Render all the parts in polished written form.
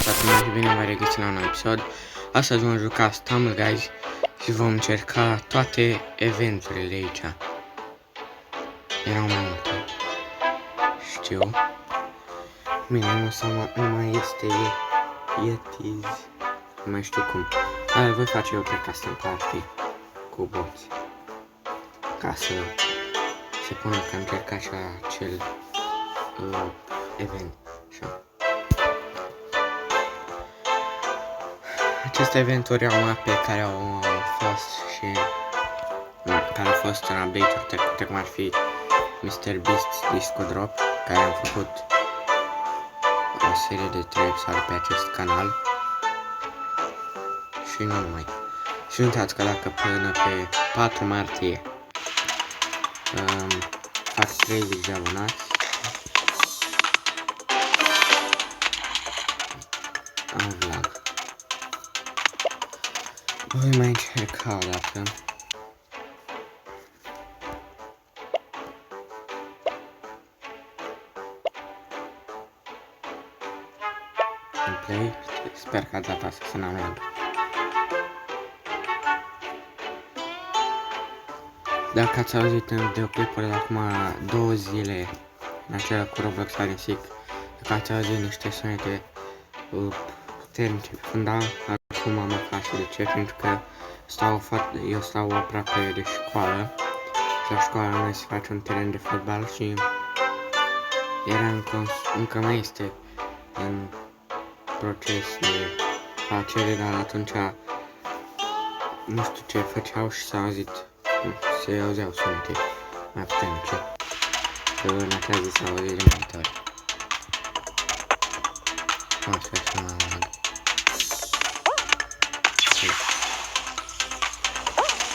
toată lumea și bine v-am regăsit la un episod. Astăzi vom juca Stumble Guys și vom încerca toate eventurile aici. Erau mai multe. Știu. Bine, nu mai este Yetis. Nu mai știu cum. Dar voi face eu pe custom party cu boți. Ca să se pună că am încercat și acel event. Așa. Aceste eventuri au mape care au fost și care au fost în update-uri trecute, cum ar fi Mr. Beast Disco Drop, care am făcut o serie de 3 episoade pe acest canal și nu numai. Și uitați că dacă până pe 4 martie fac 30 de abonați, am vlog. Voi mai încerca o dată. În play, sper că data asta să n-am. Dacă ați auzit în videoclipul de acum 2 zile, în acela cu Roblox Hide and Seek, dacă ați auzit niște sunete puternice pe fundal, acum am aflat și de ce, pentru că eu stau aproape de școală și la școala noi se face un teren de fotbal și era încă mai este în proces de facere, dar atunci nu știu ce făceau și se auzeau sunete mai puternice. Că în acea zi s-au auzit de multe ori. Sper să mă lag.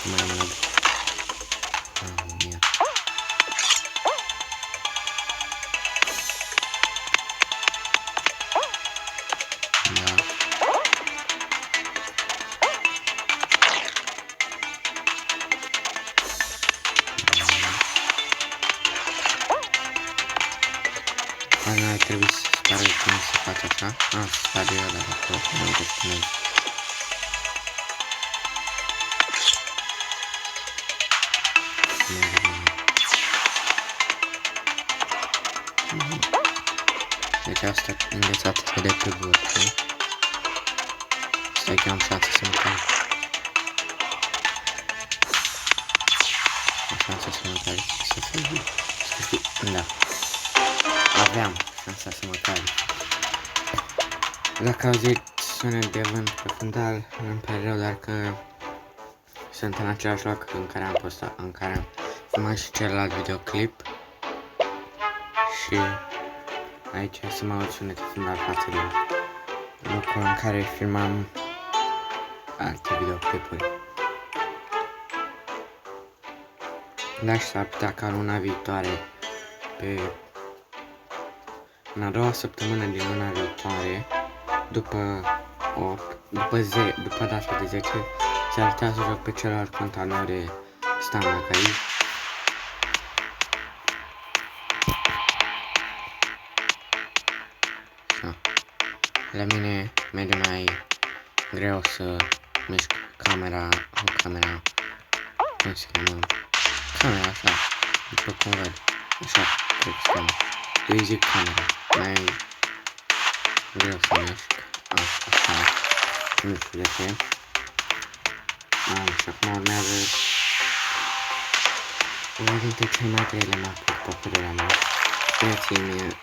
Mai lag. Ia. Da. Asta ar trebui să spară cum se face așa. Să spară eu la acolo, nu uite cum e. Deci asta înghețată de pe vârf, nu? Stai că am șanță să mă cac. Am șanță să mă cac, să fie, da. Aveam șansa să mă cac. Dacă auzit sunet de vânt pe fundal, îmi pare rău, dar că sunt în același loc în care am postat, în care am filmat și celălalt videoclip. Și aici să mă aud sunete fundal față de locul în care filmam alte videoclipuri. Da, și s-ar putea ca luna viitoare, în a doua săptămână din luna viitoare, după data de 10, s-ar putea să joc pe celălalt cont al meu de Stumble Guys. La mine merge mai greu să mișc camera, cum se cheamă, camera așa, după cum văd, așa, cred că se cheamă, eu zic camera, mai greu să mișc, așa, nu știu de ce. Și acum urmează una dintre cele mai grele mapuri, după părerea mea. Spuneți-mi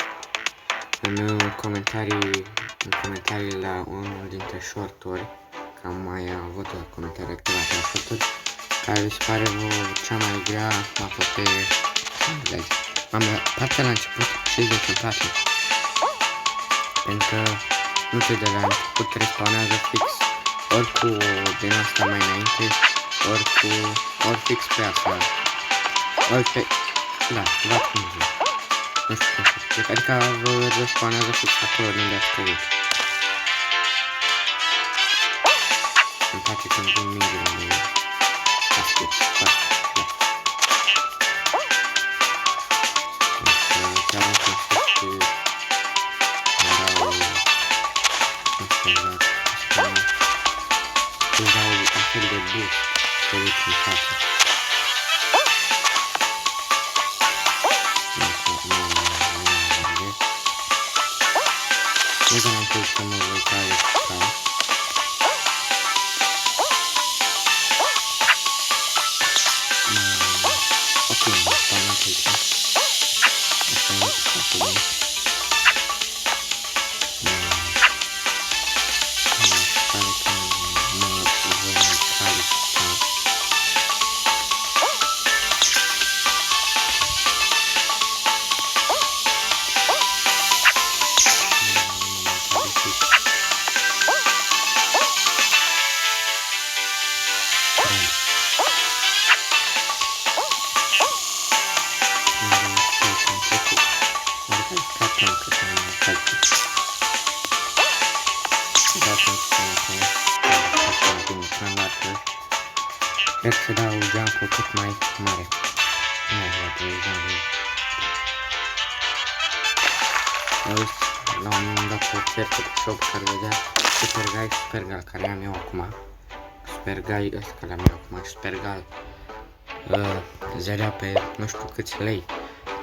în comentarii la unul dintre short-uri, că am mai avut comentarii activate în short-uri, care vi se pare cea mai grea mapă pe Stumble Guys. Partea la început, știți de ce îmi place? Pentru că nu te de la început respawnează fix ori cu din asta mai înainte, ori fix pe asta, ori pe, da, cum zic. Nu știu cum să explic, adică vă respawnează fix acolo de unde ați căzut. Îmi place când vin mingile mele. Asta e foarte chiar nu știu și cum să arată. Îți dau un fel de boost pe aici în față. Nu am pus să mă voi tare ca. Ok, mă stau în aici. Asta e foarte bine. Cred să dau jump-ul cât mai mare. Nu vreau să jump-ul. Auzi, la un moment dat o ofertă pe shop care vedea Super Guy, Super Gal, care am eu acum. Super Guy ăsta care am eu acum și Super Gal zărea pe nu știu câți lei.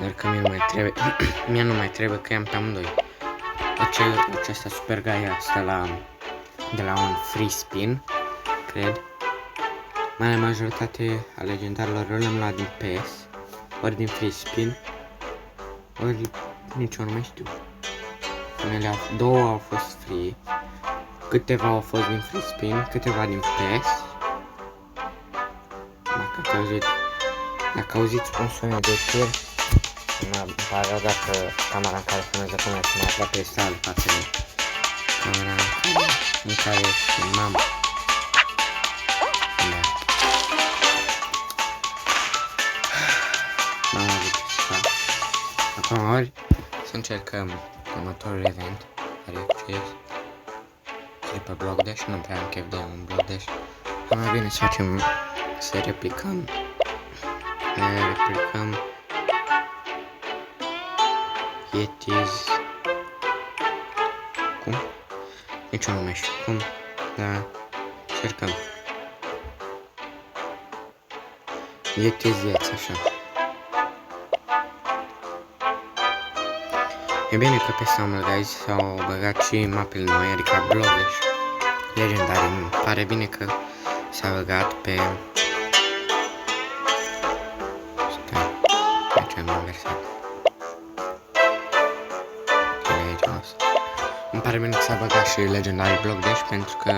Dar că mie nu mai trebuie, mie nu mai trebuie că i-am pe amândoi. Acesta Super Guy asta de la un free spin, cred. Marea majoritate a legendarilor le-am luat din PS, ori din free spin, ori nici eu nu mai știu. Unele două au fost free, câteva au fost din free spin, câteva din PS. Dacă auziți un sunet de tir, mă pare rău dacă camera în care filmează până și mă aproape sal față de camera în care filmam. Acum ori să încercăm următorul event care e pe Block Dash, nu prea am chef de un Block Dash. Mai bine să facem, să replicăm Yetis, cum? Nici eu nu mai știu cum, dar încercăm Yetis Yetis, așa. E bine că pe Summer Guys s-au băgat și mapele noi, adică Block Dash legendare. Îmi pare bine că s-a băgat pe... Stai, aici am inversat. Îmi pare bine că s-a băgat și legendare Block Dash pentru că...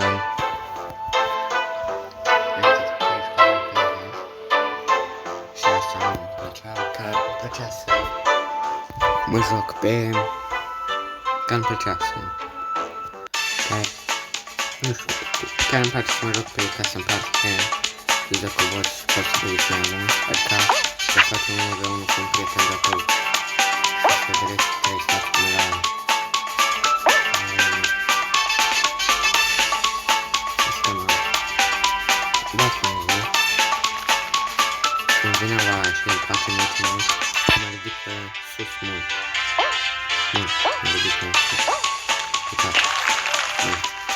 Și asta nu-mi plăcea, că îmi plăcea să... mă joc pe... că îmi plăcea să... nu știu, chiar îmi place să mă joc pe ca să-mi place că îți dă coboți și poți să duci mai mult, adică să faci un 1v1 cu un prieten de acolo și să vedeți că trebuie să faci până la... Asta mă... dați un zi. Când vine la și îmi place mult, mă ridică sus mult. Nu, mă ridică în sus. Uitați.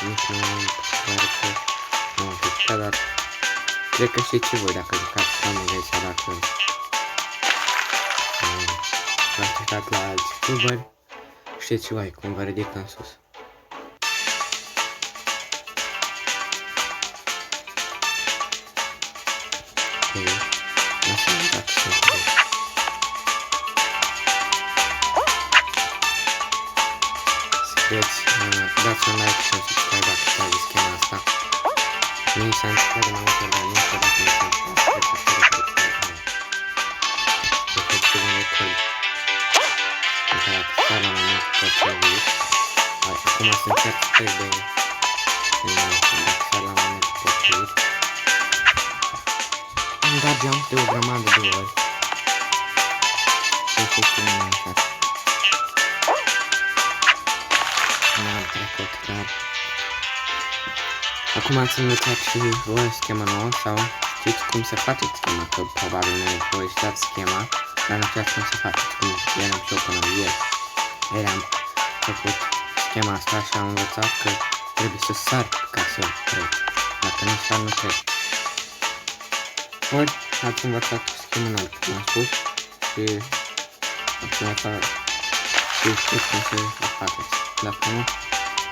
Nici nu pare că nu am jucat, dar cred că știți și voi dacă jucați Summer Guys sau dacă v-ați jucat la alți youtuberi, știți și voi cum vă ridică în sus. Ok, nu să nu dacă sunt voi. Dați un like și un subscribe dacă faceți schema asta. Nu s-a întâmplat de mai multe ori, dar niciodată nu s-a întâmplat. Cred că se record. Efectiv un record. În care dacă stai la mai mult potrivit. Acum să încerc să trec de... dacă stai la mai mult potrivit. Am dat jump de o grămadă de ori. Și efectiv nu mai fac. N-am trecut, dar... Acum ați învățat și voi schema nouă sau știți cum să faceți schema, că probabil nu voi știați schema, dar nu știați cum să faceți, cum eram și eu până ieri. Ieri am făcut schema asta și am învățat că trebuie să sar ca să treci. Dacă nu sar, nu treci. Ori ați învățat schemul alt, cum am spus, și ați învățat și știți cum să o faceți. Dacă nu,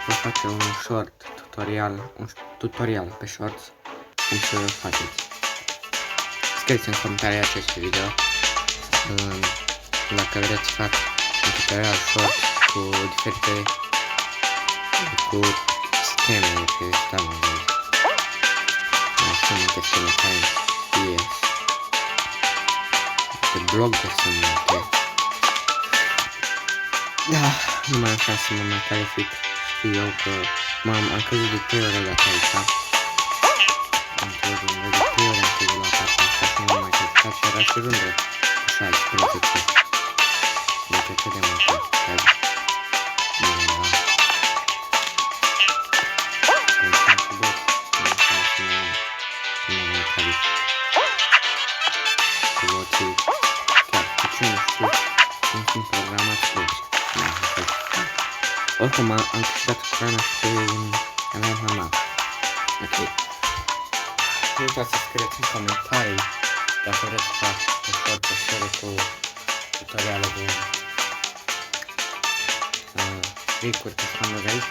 vă face un short tutorial pe shorts cum să o faceți. Scrieți în comentarii acest video dacă vreți să fac un tutorial short cu diferite scheme pe standard. Sunt multe scheme care ies. Pe blog sunt multe. Da, numai așa să mă mai calific. Știu eu că am căzut de 3 ore de aici. Am căzut de 3 ore am căzut la partea asta și nu am mai căzut și era și rândă 16. Deci atât de multe. Sunt programați toți. Oricum am câștigat hrana și pe un canal normal. Ok. Nu uitați să scrieți în comentarii dacă vreți să fac o short serie cu tutoriale de tricuri pe standard.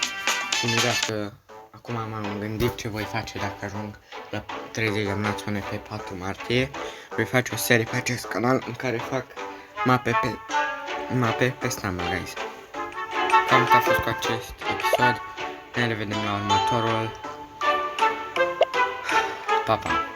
Și nu uitați că acum m-am gândit ce voi face dacă ajung la 30 de națiune pe 4 martie. Voi face o serie pe acest canal în care fac mape pe standard, guys. Cam a fost cu acest episod. Ne revedem la următorul. Pa, pa!